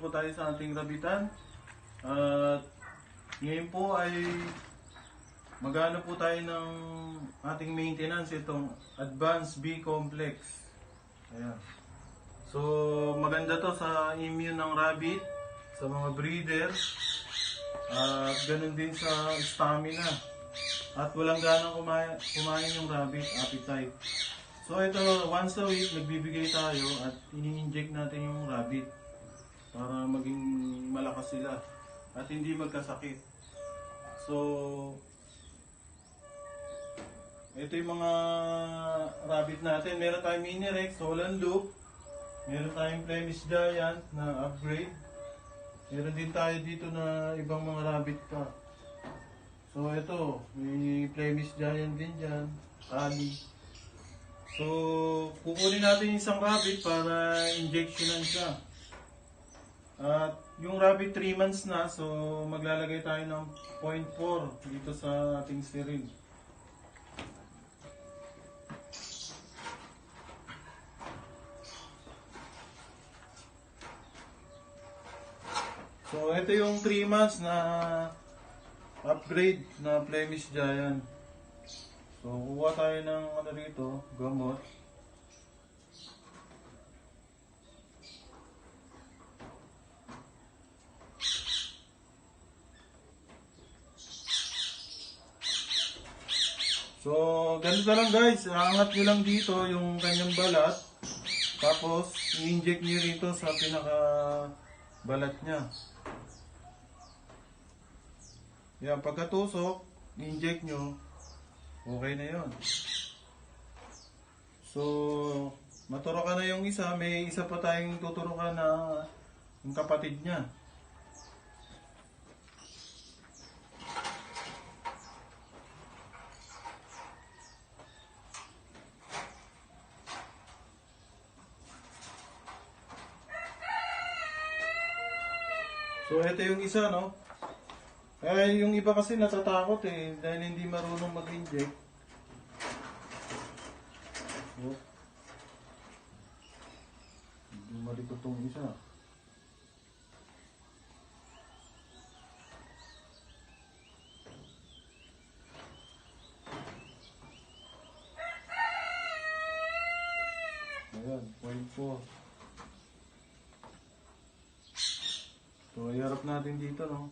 po tayo sa ating rabitan. At ngayon po ay magano po tayo ng ating maintenance, itong Advanced B Complex. Ayan. So maganda to sa immune ng rabbit, sa mga breeder, at ganun din sa stamina. At walang ganang kumain yung rabbit, appetite. So ito, once a week nagbibigay tayo at ini-inject natin yung rabbit para maging malakas sila at hindi magkasakit. So ito yung mga rabbit natin. Meron tayong Mini Rex, Holland Loop, meron tayong Flemish Giant na upgrade. Meron din tayo dito na ibang mga rabbit pa. So ito, may Flemish Giant din dyan, Ali. So, kukunin natin yung isang rabbit para injectionan siya. At yung rabbit 3 months na, so maglalagay tayo ng 0.4 dito sa ating syringe. So, ito yung 3 months na upgrade na Flemish Giant. So, kuha tayo ng ano rito, gamot. So, ganito lang guys. Angat nyo lang dito yung kanyang balat. Tapos, i-inject nyo rito sa pinaka balat niya. Yan, pagkatusok, i-inject nyo. Okay na yun. So, maturukan na yung isa. May isa pa tayong tuturukan na yung kapatid niya. So, ito yung isa, no? Eh, yung iba kasi natatakot eh, dahil hindi marunong mag-inject. So, hindi malikot itong isa. Ayan, 0.4. So, iharap natin dito, no?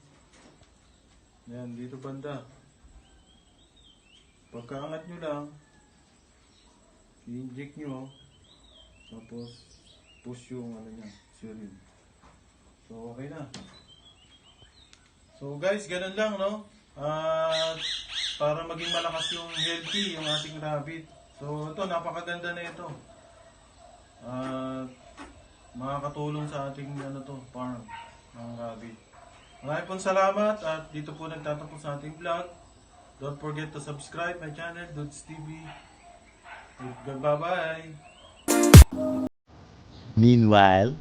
Yan, dito banda. Pagkaangat nyo lang, i-inject nyo, tapos push yung ano niya, syringe. So, okay na. So guys, ganun lang, no? Para maging malakas yung healthy, yung ating rabbit. So ito, napakaganda na ito. Makakatulong sa ating ano to, farm ng rabbit. Maraming pong salamat at dito po nagtatapos sa ating vlog. Don't forget to subscribe my channel, Dudes TV. Bye-bye! Meanwhile,